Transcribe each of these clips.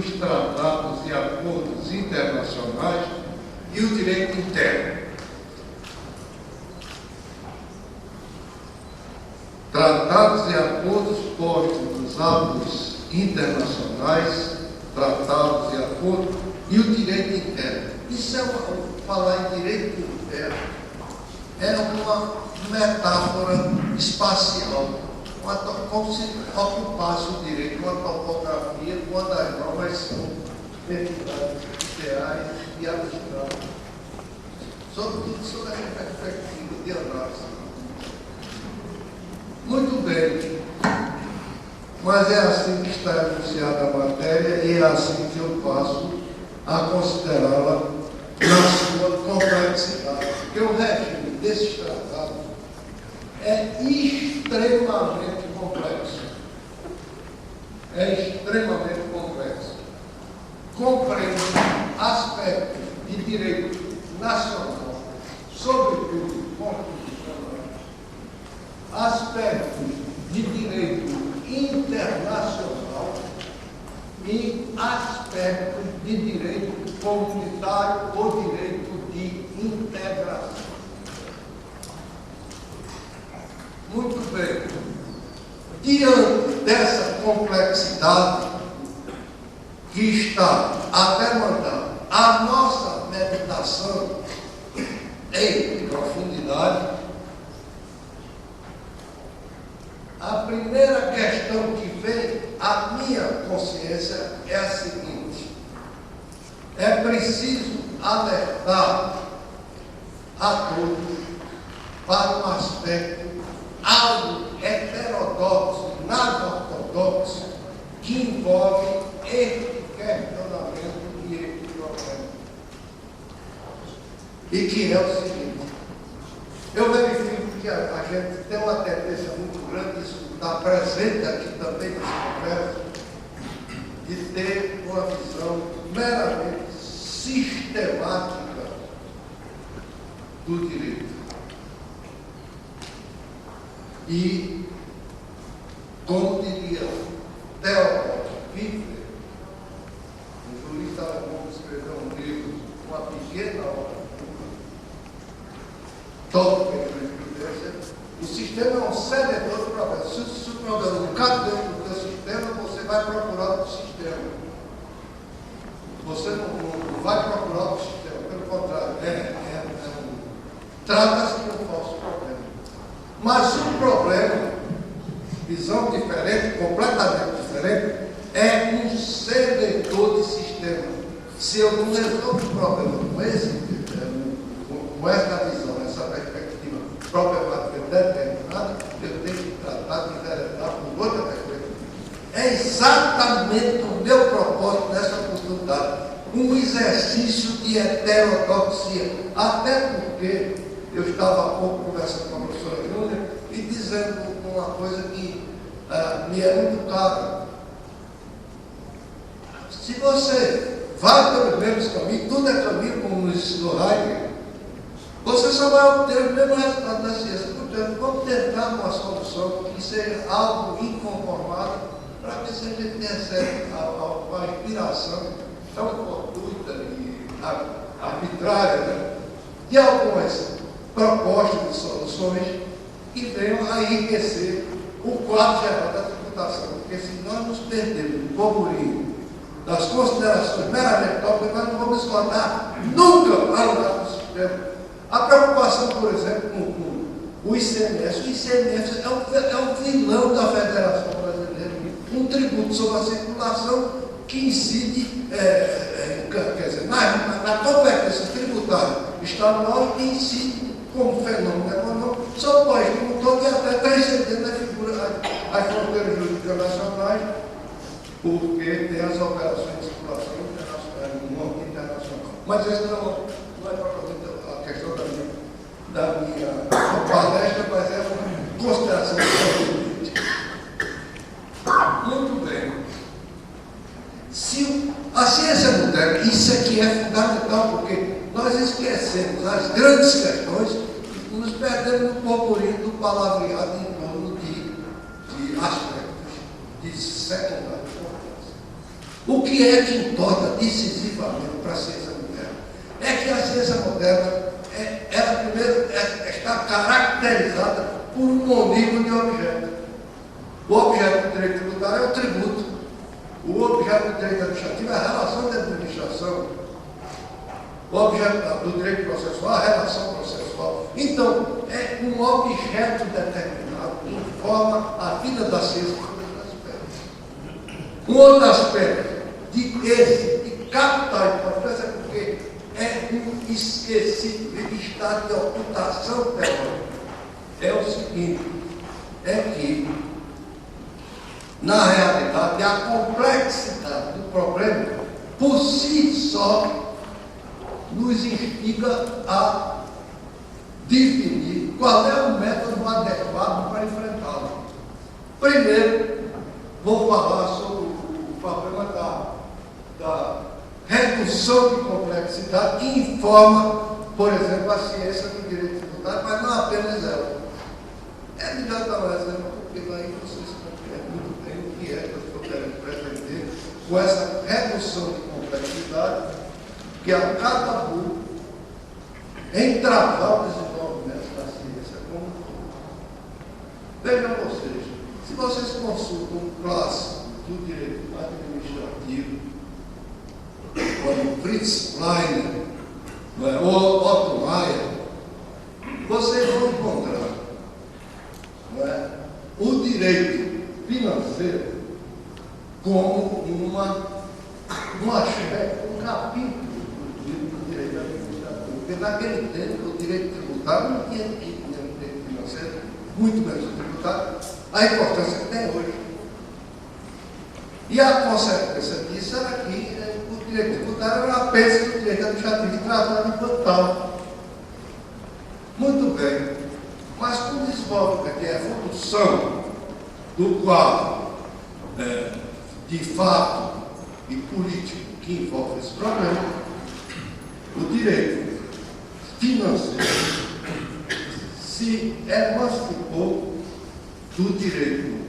dos tratados e acordos internacionais e o direito interno. Tratados e acordos postos nos atos internacionais, tratados e acordos e o direito interno. Isso é falar em direito interno, é uma metáfora espacial, como se ocupasse o direito, uma topografia, uma das normas são entidades ideais e abstratas, sobretudo sob a perspectiva de análise. Muito bem, mas é assim que está enunciada a matéria e é assim que eu passo a considerá-la na sua complexidade. Porque o regime desses tratados é extremamente complexo. É extremamente complexo. Compreende aspectos de direito nacional, sobretudo constitucional, aspectos de direito internacional e aspectos de direito comunitário ou direito de integração. Muito bem. Diante dessa complexidade que está a demandar a nossa meditação em profundidade, a primeira questão que vem à minha consciência é a seguinte: é preciso alertar a todos para um aspecto algo heterodoxo, nada ortodoxo, que envolve este questionamento e este problema. E que é o seguinte: eu verifico que a gente tem uma tendência muito grande, isso está presente aqui também nessa conversa, de ter uma visão meramente sistemática do direito. E, como diria Theodor Hitler, um jurista alemão que escreveu um livro, uma pequena obra, o sistema é um cededor do problema. Se o problema não cabe dentro do teu sistema, você vai procurar outro sistema. Você não vai procurar outro sistema, pelo contrário, trata-se de um falso problema. Mas o problema, visão diferente, completamente diferente, é um cededor de sistema. Se eu não resolvo o problema com essa visão, essa perspectiva problemática determinada, eu tenho que tratar de enveredar com outra perspectiva. É exatamente o meu propósito nessa oportunidade, um exercício de heterodoxia. Até porque eu estava há pouco conversando com a professora Júlia e dizendo uma coisa que me é muito cara. Se você vai pelos mesmos caminhos, tudo é caminho, como nos ensinou Heidegger, você só vai obter o mesmo resultado da ciência. Portanto, vamos tentar uma solução que seja algo inconformado, para ver se a gente recebe a inspiração tão fortuita e arbitrária, né, de algumas propostas de soluções que venham a enriquecer o quadro geral da tributação. Porque se nós nos perdermos no burburinho das considerações meramente tópicas, nós não vamos esgotar nunca a lugar do sistema. A preocupação, por exemplo, com o ICMS. O ICMS é um vilão da Federação Brasileira, um tributo sobre a circulação que incide, quer dizer, na competência tributária estadual e incide como fenômeno econômico sobre o país como um todo e até transcendendo a figura, as fronteiras jurídicas nacionais, porque tem as operações de circulação internacional. Mas esse não é propriamente a questão da minha palestra, mas é uma consideração política. Muito bem. Se a ciência moderna, isso aqui é fundamental, porque nós esquecemos as grandes questões e nos perdemos no burburinho do palavreado em torno de aspectos de secundária importância. O que que é que importa decisivamente para a ciência moderna? É que a ciência moderna, ela primeiro está caracterizada por um monível de objeto. O objeto do direito tributário é o tributo. O objeto do direito administrativo é a relação de administração. O objeto do direito processual é a relação processual. Então, é um objeto determinado que informa a vida da ciência por esses aspectos. Um outro aspecto de capital importância é porque é um esquecido estado de ocultação teórica. É o seguinte, é que, na realidade, a complexidade do problema, por si só, nos instiga a definir qual é o método adequado para enfrentá-lo. Primeiro, vou falar sobre o problema da redução de complexidade que informa, por exemplo, a ciência do direito tributário, mas não apenas ela. É melhor dar um exemplo, porque aí vocês compreendem muito bem o que é que eu estou querendo pretender com essa redução de complexidade que acaba por entravar o desenvolvimento da ciência como um todo. Vejam vocês, se vocês consultam um clássico do direito administrativo, como Fritz Kleiner, ou Otto Meyer, vocês vão encontrar o direito financeiro como um aspecto, um capítulo do direito administrativo. Porque naquele tempo o direito tributário não tinha direito financeiro, muito menos o tributário, a importância que tem hoje. E a consequência disso era que o direito tributário era apenas o direito administrativo tratado enquanto tal. Muito bem, mas com o desenvolvimento que é a evolução do quadro de fato e político que envolve esse problema, o direito financeiro se emancipou do direito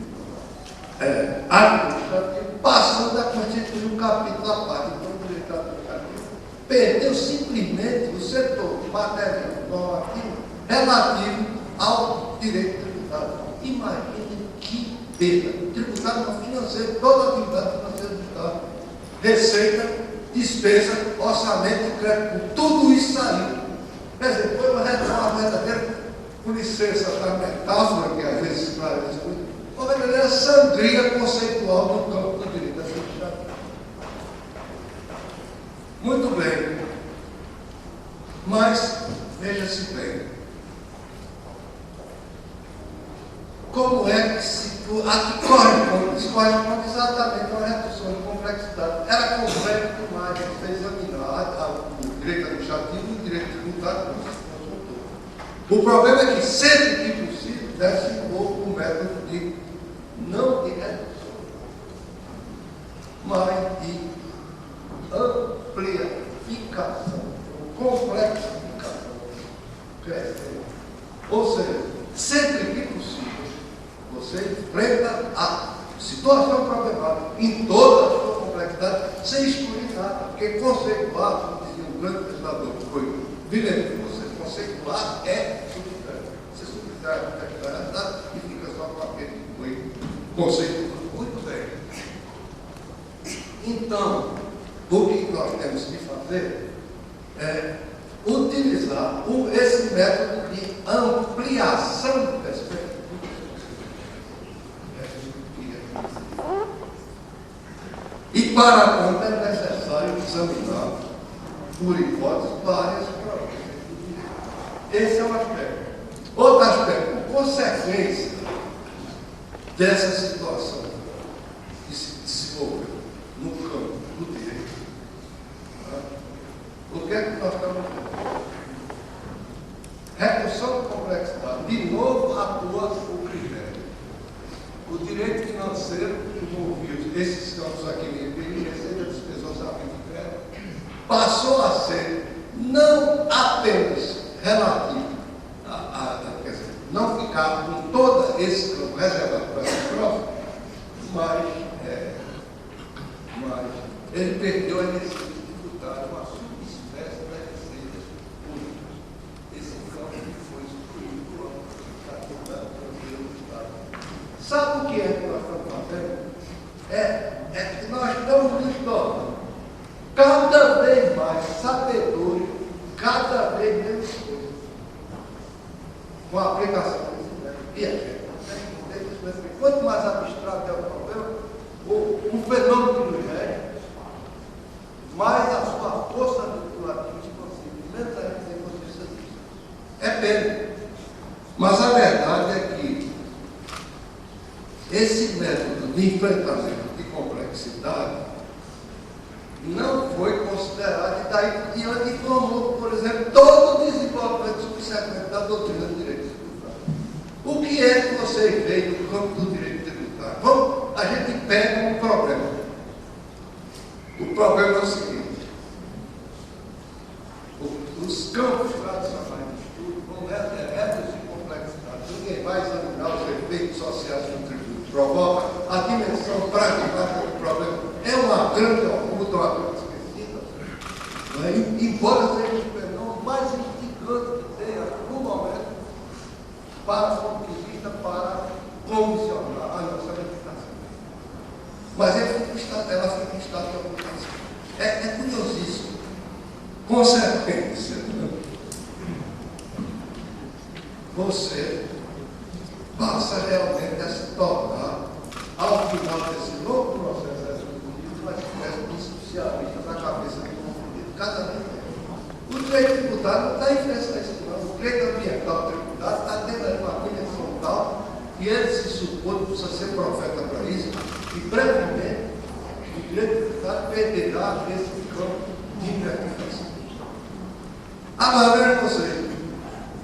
administrativo, passando a constituir um capítulo à parte. Então, o direito administrativo perdeu simplesmente o setor material normativo relativo ao direito tributário. Imaginem que perda. O tributário não financeiro, toda a atividade financeira do Estado, receita, despesa, orçamento, crédito, tudo isso saiu. Quer dizer, foi uma reforma verdadeira, com licença da metáfora, que às vezes esclarece muito, uma verdadeira sangria conceitual no campo do direito administrativo. Muito bem. Mas, veja-se bem, como é que se corresponde exatamente a uma redução de complexidade. Era complexo demais você examinar o direito administrativo e o direito tributário. O problema é que sempre que possível deve-se impor um método de não de redução, mas de amplificação, complexificação. Ou seja, sempre que possível, você enfrenta a situação problemática em toda a sua complexidade, sem excluir nada, porque conceituar, como dizia um grande pensador que foi Vilhelm, você conceituar é subtrai. Você subtrai a complexidade e fica só com aquele que foi conceituado. Muito bem. Então, o que nós temos que fazer é utilizar esse método de ampliação de perspectiva. E para tanto é necessário examinar, por hipótese, várias provas. Esse é um aspecto. Outro aspecto, consequência dessa situação que se desenvolveu no campo do direito. O que é que nós estamos vendo? Redução de complexidade. De novo, atua o critério. O direito financeiro envolvido, esses campos aqui, em receita, despesa, orçamento e crédito, passou a ser não apenas relativo quer dizer, não ficar com todo esse campo reservado para essa prova, mas ele perdeu a eleição de deputado, uma subespécie da receita pública. Esse campo foi excluído por uma deputado brasileiro do Estado. Sabe o que é que nós estamos fazendo? É que nós estamos nos tornando cada vez mais sabedores, cada vez menos coisas, com a aplicação desse método. E a gente quanto mais abstrato é o problema, o fenômeno que nos rege, mais a sua força manipulativa possível, menos a gente tem consciência disso. É pena. Mas a verdade é que esse método de enfrentamento de complexidade não foi considerado, e daí diante formou, por exemplo, todo o desenvolvimento subsequente da doutrina do direito tributário. O que é que vocês veem no campo do direito tributário? Vamos, a gente pega um problema. O problema é o seguinte: os campos tradicionais de estudo vão reduzir complexidade. Ninguém vai examinar os efeitos sociais que o tributo provoca, a dimensão pragmática do problema é uma grande oculta, uma grande esquecida, embora seja o fenômeno mais instigante que tenha no momento para o ponto de vista para comissionar a nossa legislação. Mas ela fica em estado de ocultação. É curiosíssimo. Consequência, você passa realmente a se tornar, ao final desse longo processo executivo, uma espécie de especialista na cabeça do confundido, cada vez mais. O direito tributário não está em frente a isso, não. O direito ambiental tributário está tendo aí uma dimensão tal que ele se supõe que precisa ser profeta para isso, e brevemente o direito tributário perderá esse campo de investigação. Agora, vejam vocês,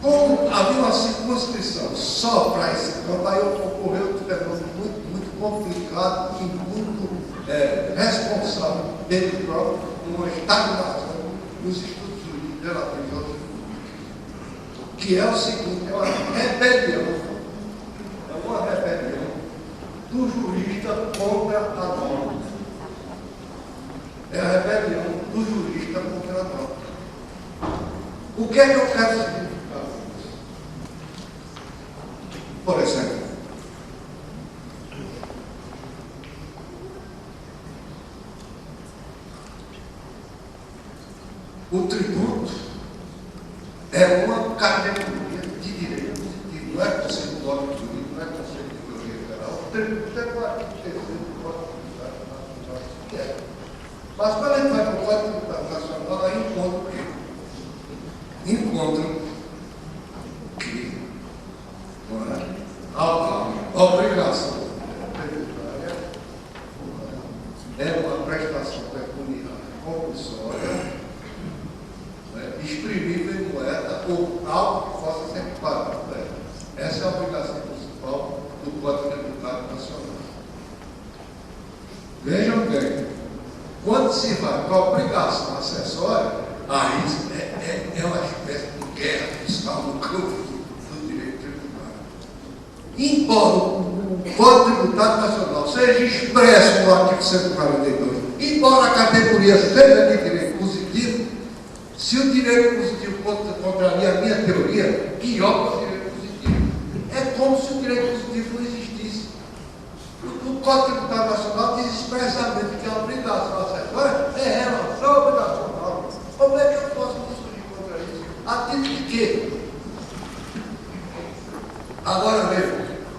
como havia uma circunscrição só para esse campo, aí ocorreu um fenômeno muito complicado e muito responsável dele próprio, uma estagnação nos estudos jurídicos relativos ao tributo, que é o seguinte: é uma rebelião do jurista contra a norma. É a rebelião do jurista contra a norma. O que é que eu quero significar com isso? Por exemplo, o tributo é uma categoria de direito positivo, não é conceito do órgão jurídico, não é conceito de teoria geral. O tributo é o artigo 3º do Código Tributário Nacional, que é. Mas quando a gente vai para o Código Tributário Nacional, aí encontra o quê? Encontram que a obrigação tributária é uma prestação pecuniária compulsória, exprimível em moeda ou algo que possa ser pago. Essa é a obrigação principal do Código Tributário Nacional. Vejam bem, quando se vai para a obrigação acessória, aí é uma espécie de guerra fiscal no campo do direito tributário. Embora o Código Tributário Nacional seja expresso no artigo 142, embora a categoria seja de direito positivo, se o direito positivo contraria a minha teoria, pior que o direito positivo. É como se o direito positivo não existisse. O Código Tributário Nacional diz expressamente que a obrigação acessória é relação obrigacional. Como é que eu posso discutir contra isso? A título de quê? Agora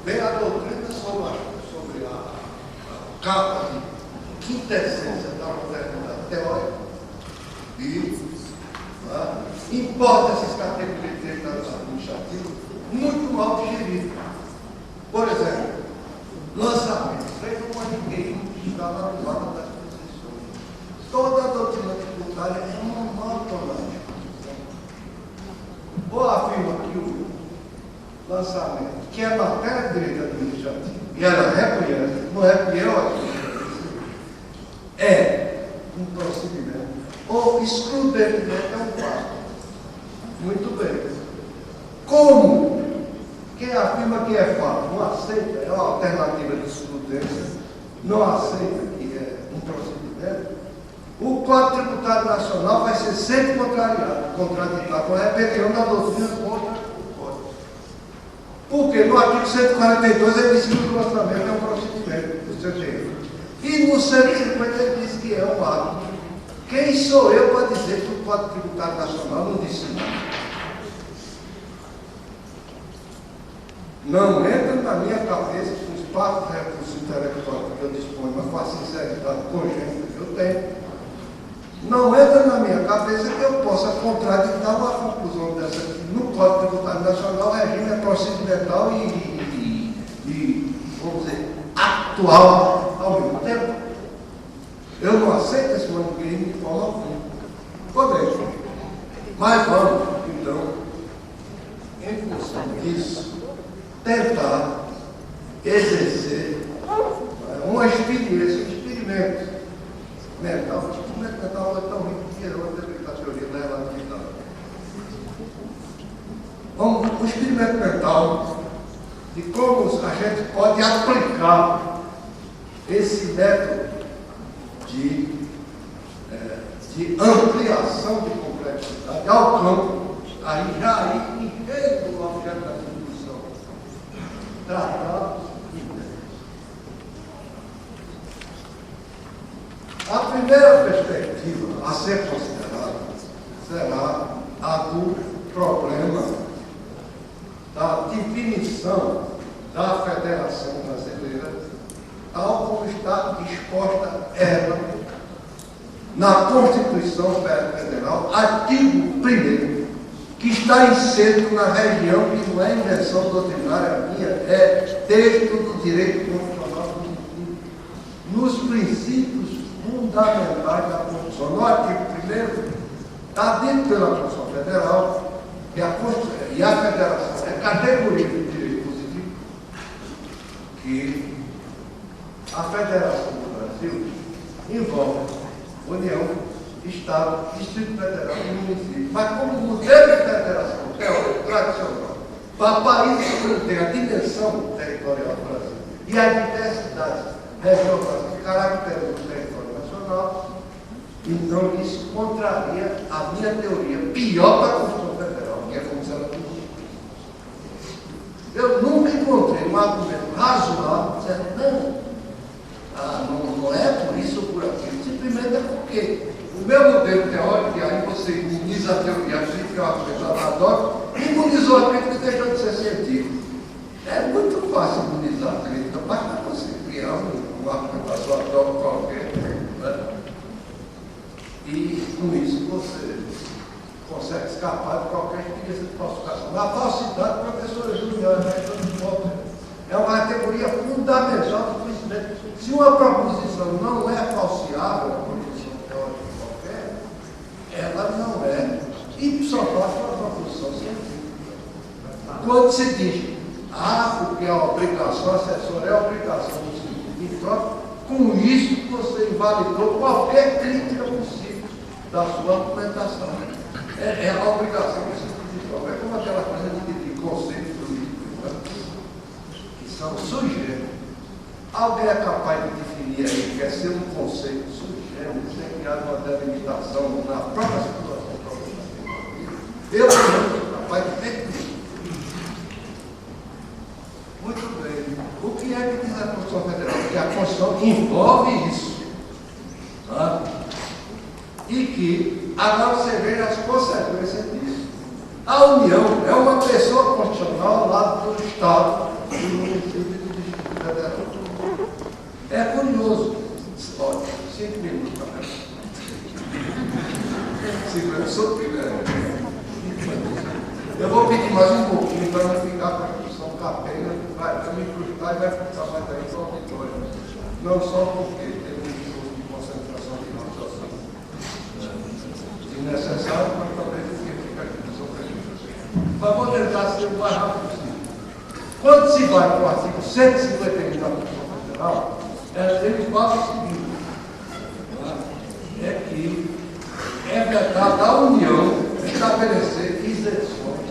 vem a doutrina sobre a capa de quintessência da modernidade teórica e importa essas categorias de direito administrativo muito mal digeridas. Por exemplo, lançamento, feito um maniqueísmo que está lá do lado das posições. Toda a doutrina tributária é uma monotonagem. Ou afirma que o lançamento, que é matéria de direito administrativo, e ela reconhece, não é que eu aqui, é um procedimento, ou excludente é um fato. Muito bem. Como quem afirma que é fato não aceita, é uma alternativa de excludência, não aceita que é um procedimento, Código Tributário Nacional vai ser sempre contraditório com a rebelião da doutrina contra o Código. Porque no artigo 142 ele diz que o lançamento é um procedimento do CGM. E no 150 ele diz que é um ato. Quem sou eu para dizer que o Código Tributário Nacional não disse nada? Não entra na minha cabeça, com os partes de recursos intelectuais que eu disponho, mas com a sinceridade congênita que eu tenho, não entra na minha cabeça que eu possa contraditar uma conclusão dessa aqui. No Código Tributário Nacional, o regime é procedimental e, vamos dizer, atual ao mesmo tempo. Eu não aceito esse manuscrito de forma alguma. Podemos. Mas vamos, então, em função disso, tentar exercer uma experiência, um experimento mental. O experimento mental é tão rico que eu vou ter a teoria da relatividade. Um experimento mental de como a gente pode aplicar esse método de ampliação de complexidade ao campo, aí em meio do objeto da discussão, tratados e ideias. A primeira perspectiva a ser considerada será a do problema da definição da Federação Brasileira, tal como está exposta ela na Constituição Federal, artigo 1º, que está inserido na região, que não é invenção doutrinária minha, é texto do direito constitucional, nos princípios fundamentais da Constituição. No artigo 1º, está dito pela Constituição Federal que a Federação é categoria de direito positivo, que a Federação do Brasil envolve União, Estado, Distrito Federal e município. Mas como modelo de federação teórica tradicional, para países que não têm a dimensão territorial do Brasil e a diversidade regional que caracteriza o território nacional, então isso contraria a minha teoria pior da Constituição Federal, que é como se ela fosse. Eu nunca encontrei um argumento razoável dizendo, não é por isso ou por aquilo. Simplesmente é porque o meu modelo teórico, e aí você imuniza a teoria crítica, que é uma coisa que eu adoro, imunizou a crítica e deixou de ser científico. É muito fácil imunizar a crítica, basta você criar uma argumentação qualquer, né? E com isso você consegue escapar de qualquer experiência de falsificação. A falsidade, professora Juliana, é uma categoria fundamental do conhecimento. Se uma proposição não é falseável, uma proposição teórica qualquer, ela não é ipso facto uma proposição científica. Quando se diz, porque a obrigação acessória é a obrigação do sentido impróprio, com isso você invalidou qualquer crítica possível da sua argumentação. É a obrigação do sentido impróprio. É como aquela coisa de conceitos políticos, que são sujeitos. Alguém é capaz de definir aí, quer ser um conceito sujeito, ser criado uma delimitação na própria situação. Eu não sou capaz de definir. Muito bem. O que é que diz a Constituição Federal? Que a Constituição envolve isso. Tá? E que agora você veja as consequências disso. A União é uma pessoa constitucional ao lado do Estado, do município e do Distrito Federal. É curioso. Olha, 5 minutos para cá. 5 minutos, sou o primeiro. Eu vou pedir mais um pouquinho para não ficar com a discussão capenga, vai me frustrar e vai ficar mais aí para o auditório. Não só porque tem um discurso de concentração de raciocínio desnecessário, mas também porque fica aqui no seu prejuízo. Mas vou tentar ser o mais rápido possível. Quando se vai para o artigo 151 da Constituição Federal, ele fala o seguinte, é que é vedado à União estabelecer isenções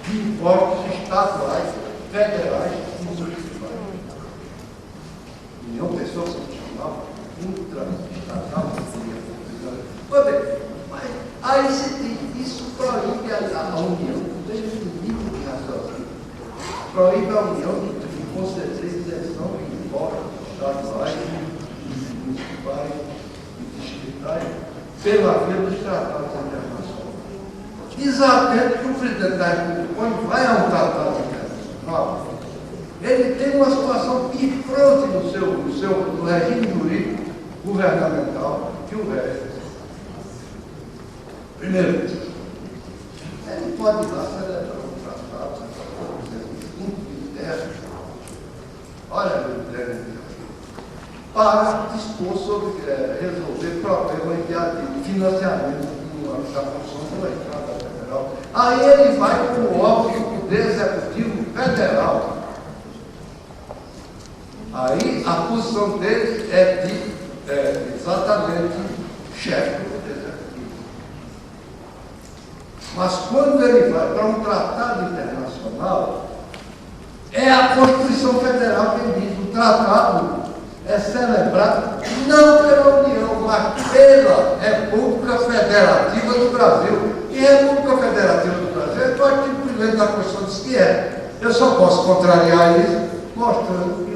de impostos estaduais, federais e municipais. União Pessoa Constitucional, intraestatal, Aí isso proíbe a união, não tem limite de raciocínio. Proíbe a união de conceder isenção de impostos estaduais, municipais e distritais pela via dos tratados internacionais. Desatento que o presidente da República, quando vai a um tratado internacional, ele tem uma situação bifronte no regime jurídico governamental que o resto. Primeiro, ele pode ir lá celebrar um tratado, olha, para dispor sobre resolver problemas de financiamento da construção de uma estrada federal. Aí ele vai para o órgão do Poder Executivo Federal. Aí a posição dele é de exatamente chefe do Poder Executivo. Mas quando ele vai para um tratado internacional, é a Constituição Federal que diz: o tratado é celebrado não pela União, mas pela República Federativa do Brasil. E República Federativa do Brasil é o artigo 1º da Constituição diz que é. Eu só posso contrariar isso mostrando que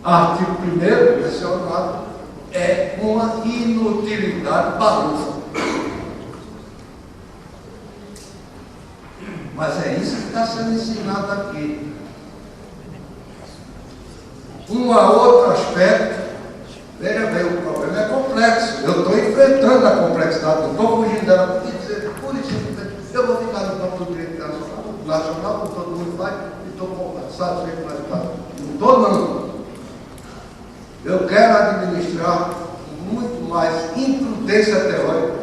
o artigo 1º mencionado é uma inutilidade balufa. Mas é isso que está sendo ensinado aqui. Um outro aspecto, veja bem, o problema é complexo. Eu estou enfrentando a complexidade, não estou fugindo dela, porque dizer, por isso, eu vou ficar no campo do direito nacional, como todo mundo faz, e estou satisfeito com o resultado. Não estou, não. Eu quero administrar muito mais imprudência teórica,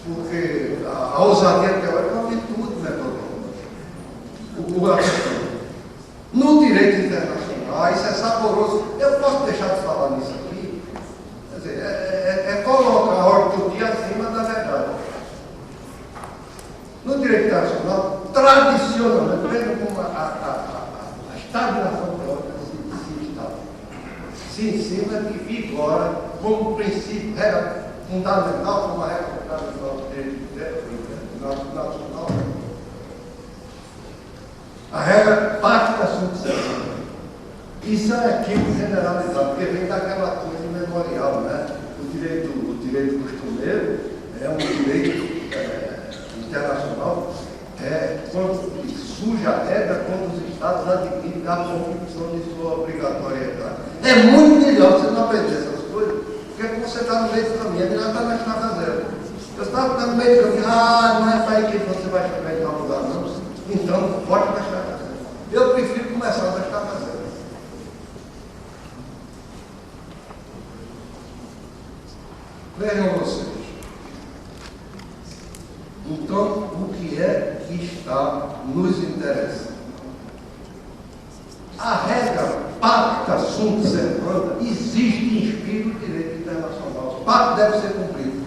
porque a ousadia teórica é uma virtude metodológica. No direito internacional, isso é saboroso. Eu posso deixar de falar nisso aqui? Quer dizer, é colocar a ortodoxia acima da verdade. No direito internacional, tradicionalmente, veja como a estagnação teórica se instala. Se ensina que vigora como princípio fundamental, como a regra fundamental do direito nacional. A regra parte da subseção. Isso é equívoco generalizado, porque vem daquela coisa memorial, né? O direito costumeiro é um direito internacional, quando surge a regra, quando os Estados adquirem a convicção de sua obrigatoriedade. É muito melhor você não aprender essas coisas, porque você está no meio do caminho, ele já está na estaca zero. Você está no meio do caminho, não é para aí que você vai chegar em tal lugar, não. Então, pode na estaca zero. Eu prefiro começar na estaca zero. Vejam vocês. Então, o que é que está nos interessando? A regra pacta sunt servanda existe em espírito do direito internacional. O pacto deve ser cumprido.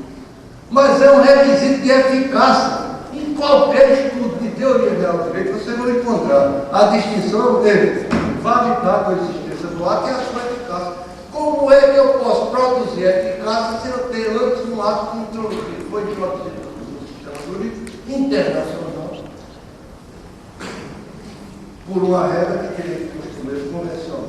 Mas é um requisito de eficácia. Em qualquer estudo de teoria geral do direito, você vai encontrar a distinção entre validar a coexistência do ato e a sua eficácia. Como é que eu posso produzir eficácia se eu tenho antes um ato que foi introduzido no sistema jurídico internacional por uma regra de direito costumeiro convencional?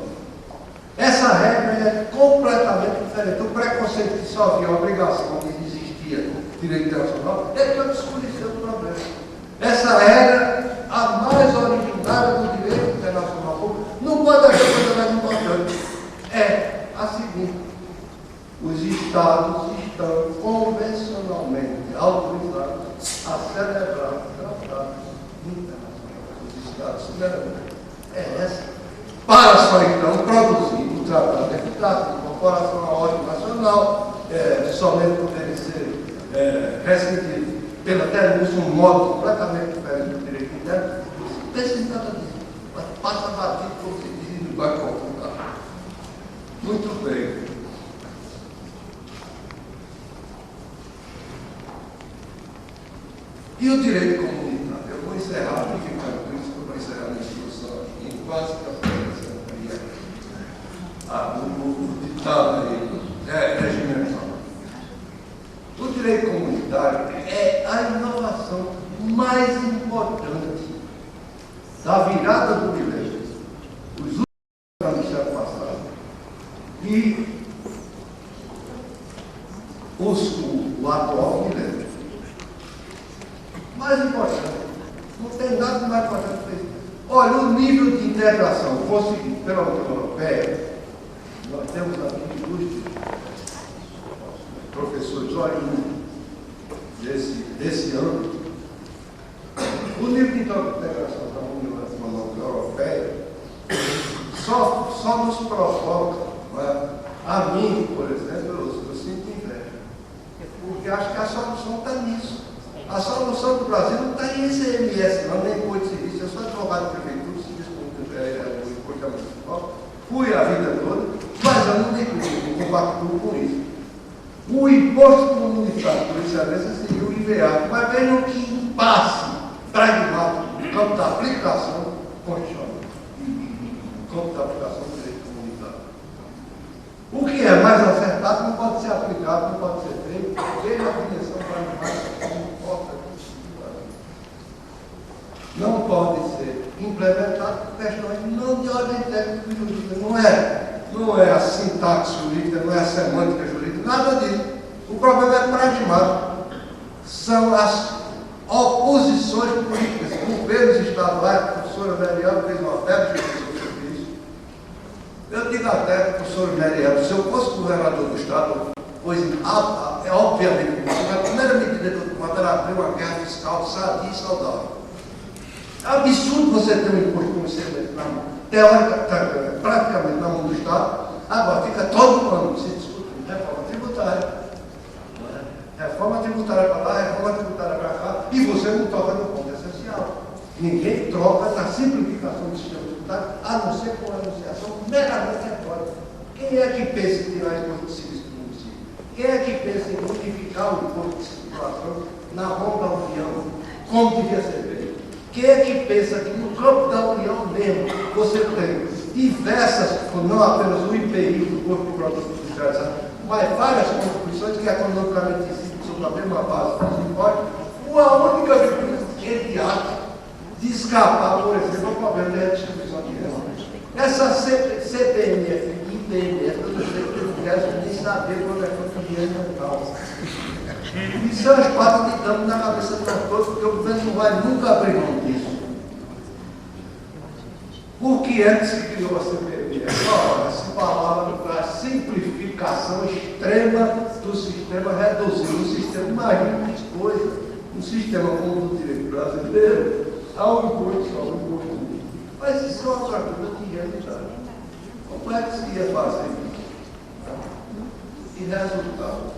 Essa regra é completamente diferente. O preconceito que só havia a obrigação de existir direito internacional é que obscureceu o problema. Essa regra, a mais originária do direito internacional público, não pode haver coisa mais importante. É a seguinte: os Estados estão convencionalmente autorizados a celebrar tratados internacionais. Os Estados celebram. É essa. Para só então produzir um tratado eficaz de incorporação à ordem nacional, somente poderem ser rescindidos pela denúncia, um modo completamente diferente do direito interno. Não precisa nada disso. Passa batido, como se diz, no banco popular. Muito bem. E o direito comunitário? Eu vou encerrar aqui, ficando com isso, eu vou encerrar a discussão aqui, em quase que o ditado aí, regimental. O direito direito comunitário é a inovação mais importante da virada do milênio, os últimos anos do século passado. E o atual milênio. Mais importante, não tem nada mais importante que isso. Olha, o nível de integração conseguido pela União Europeia, nós temos aqui ilustres professores olhando desse ano, o nível de integração da União Europeia só nos provoca, né? A mim, por exemplo, eu sinto inveja, porque acho que a solução está nisso. A solução do Brasil não está em ICMS, não, nem imposto de serviço. Eu sou advogado de prefeitura, serviço imposto municipal, fui a vida toda, mas eu não compactuo com isso. O imposto comunitário, por excelência, seria o IVA, mas vejam que impasse pragmático no campo da aplicação constitucional, no campo da aplicação do direito comunitário. O que é mais acertado não pode ser aplicado, não pode ser feito, veja a dimensão pragmática, não importa. Não pode ser implementado por questões não de ordem técnica e jurídica, não é a sintaxe jurídica, não é a semântica jurídica, nada disso. O problema é pragmático. São as oposições políticas, governos estaduais, a professora Meriel fez uma bela sobre isso. Eu digo até, professor Meriel, se eu fosse governador do Estado, pois é obviamente, a primeira medida que eu tomava era abrir uma guerra fiscal sadia e saudável. É absurdo você ter um imposto comercial na mão, teórica, praticamente na mão do Estado, agora fica todo ano se discutindo reforma tributária. Reforma tributária para lá, reforma tributária para cá, e você não toca no ponto essencial. Ninguém troca na simplificação do sistema tributário, a não ser com a anunciação meramente retórica. Quem é que pensa em tirar imposto de serviço do município? Quem é que pensa em unificar o imposto de circulação na mão da União, como devia ser feito? Quem é que pensa que no campo da União mesmo você tem diversas, não apenas o IPI, do Imposto de Produtos Industrializados, mas várias contribuições que economicamente incidem sobre a mesma base dos impostos, uma única virtude imediata de escapar, por exemplo, ao problema da redistribuição de renda. Essa CPMF e IPMF, eu não sei que eu quero nem saber quando é que o dinheiro mental. Isso são as patas de dano na cabeça de nós todos, porque o governo não vai nunca abrir mão disso. Por que é que se criou a CPMF? Ora, se falava da simplificação extrema do sistema, reduzindo o sistema. Imagina que coisa, um sistema como o do direito brasileiro, há um imposto só, um imposto único. Mas isso é uma fratura de realidade. Como é que se ia fazer isso? E resultado?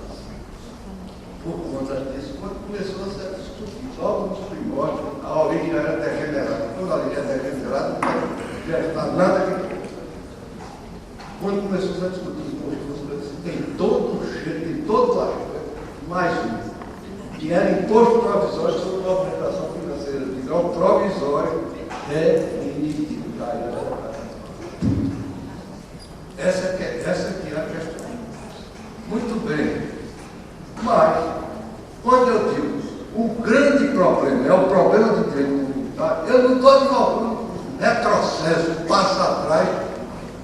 Por conta disso, quando começou a ser discutido, logo nos primórdios, a origem era degenerada. Quando a origem é degenerada, não vai está nada que. Quando começou a ser discutido, tem todo o jeito, tem todo o aspecto, mais um, que era imposto provisório sobre a movimentação financeira, digamos, provisório definitivo. Essa aqui é a questão. Muito bem. Mas, quando eu digo o grande problema é o problema do direito comunitário, eu não estou divulgando retrocesso, passo atrás,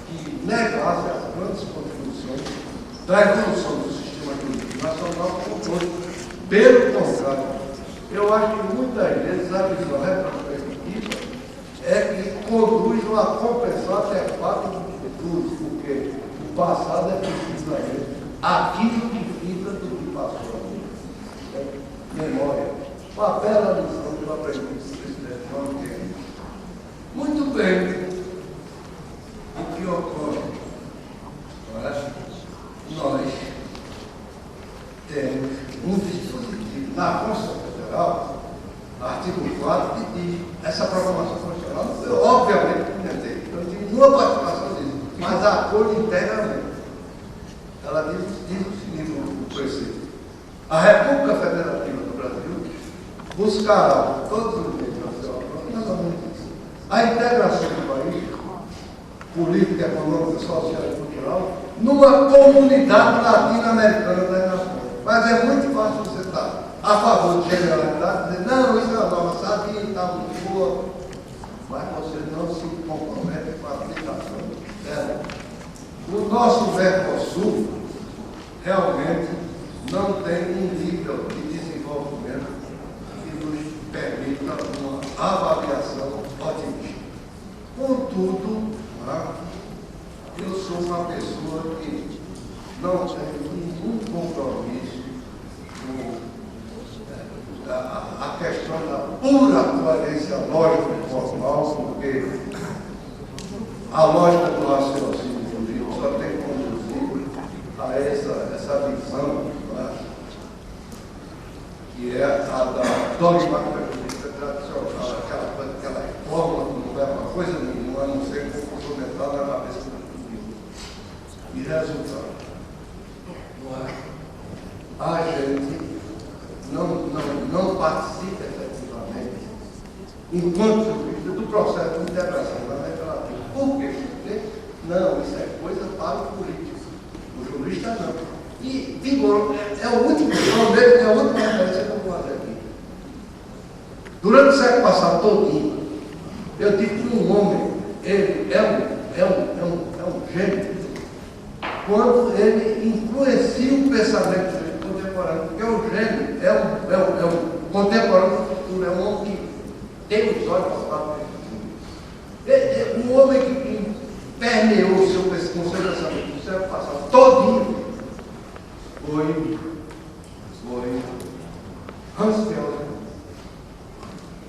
que negasse as grandes contribuições da evolução do sistema jurídico nacional como todo. Pelo contrário, eu acho que muitas vezes a visão retrospectiva é que conduz a compensar artefatos do futuro, porque o passado é precisamente aquilo que fica do que passou. Memória. Uma bela lição que eu aprendi com esse presidente João Kennedy. Muito bem. O que ocorre? Nós temos um dispositivo na Constituição Federal, artigo 4, que diz essa programação constitucional. Eu, obviamente, eu não tive nenhuma participação nisso, mas a acolho integramente. Ela diz o seguinte, o preceito: a República Federativa do Brasil buscará todos os meios a integração do país, política, econômica, social e cultural, numa comunidade latino-americana das nações. Mas é muito fácil você a favor de generalidade, dizer, não, isso é uma norma sabia, está muito boa, mas você não se compromete com a aplicação dela. O nosso Mercosul realmente não tem um nível de desenvolvimento que nos permita uma avaliação otimista. Contudo, eu sou uma pessoa que não tem nenhum compromisso com a questão da pura coerência lógica e formal, porque a lógica do raciocínio jurídico só tem conduzido a essa visão, que é a da dogmática jurídica tradicional, aquela fórmula que não leva a coisa nenhuma, a não ser confusão mental na cabeça do indivíduo. E resultado, a gente não participa efetivamente, enquanto jurista, do processo de integração da legislativa. Por quê? Porque, não, isso é coisa para o político. O jurista não. E, vigor, é o último, é a última referência que eu vou fazer aqui. Durante o século passado todinho, eu digo que um homem, ele é um gênio, quando ele influencia o pensamento contemporâneo, porque o gênio é um contemporâneo do futuro, é um homem que tem os olhos voltados para o futuro. Um homem que permeou o seu pensamento do século passado todinho foi Hans Kelsen,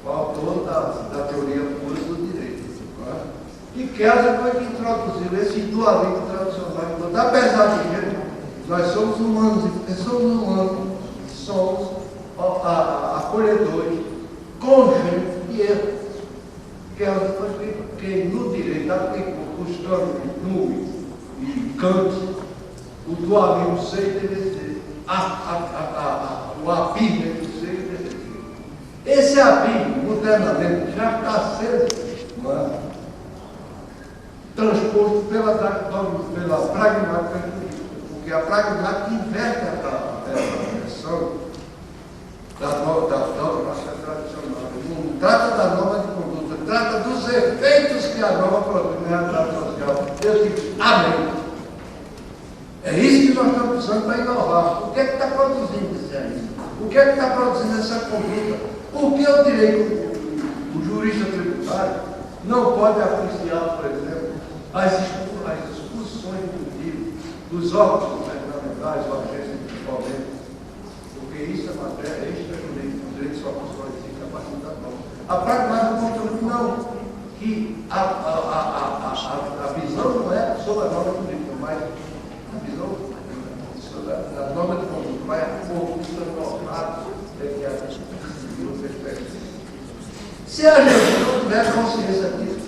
o autor da teoria pura do direito. E Kelsen foi que introduziu esse dualismo tradicional. Apesar de que nós somos humanos, somos acolhedores, congênitos de erros. Kelsen foi quem no direito aplicou, buscando no e Kant, o dualismo ser e dever, o abismo entre o ser e o dever. Esse abismo, modernamente, já está sendo transposto pela pragmática jurídica, porque a pragmática inverte a versão da norma tradicional. Não trata da norma de conduta, trata dos efeitos que a norma produz na realidade social. Eu digo, amém. É isso que nós estamos precisando para inovar. O que é que está produzindo isso aí? O que é que está produzindo essa conduta? Por que eu direi que o jurista tributário não pode apreciar, por exemplo, as discussões do livro, dos órgãos governamentais, ou agências principalmente, porque isso é matéria extra-jurídica, o direito só constrói a partir da norma. A pragmática controle não, que a visão não é sobre a norma jurídica, mas a visão sobre a norma de conduta, vai a pouco transformado, que a gente conseguiu perspectiva. Se a gente não tiver consciência disso,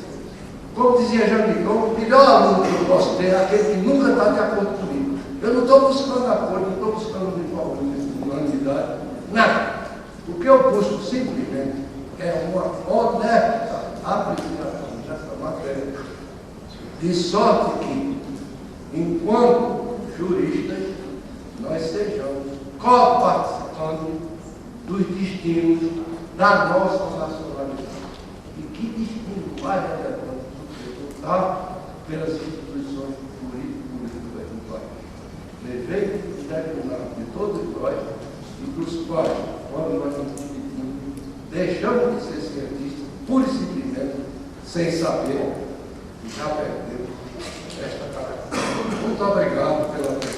como dizia Jamicão, o melhor aluno que eu posso ter é aquele que nunca está de acordo comigo. Eu não estou buscando acordo, não estou buscando unanimidade, nada. O que eu busco simplesmente é uma honesta apreciação dessa matéria, de sorte que, enquanto juristas, nós sejamos co-participantes dos destinos da nossa nacionalidade. E que destino mais relevante pelas instituições políticas do país. Dever interno de todos nós, e dos quais, quando nós nos dividimos, deixamos de ser cientistas, pura e simplesmente, sem saber, e já perdemos esta característica. Muito obrigado pela atenção.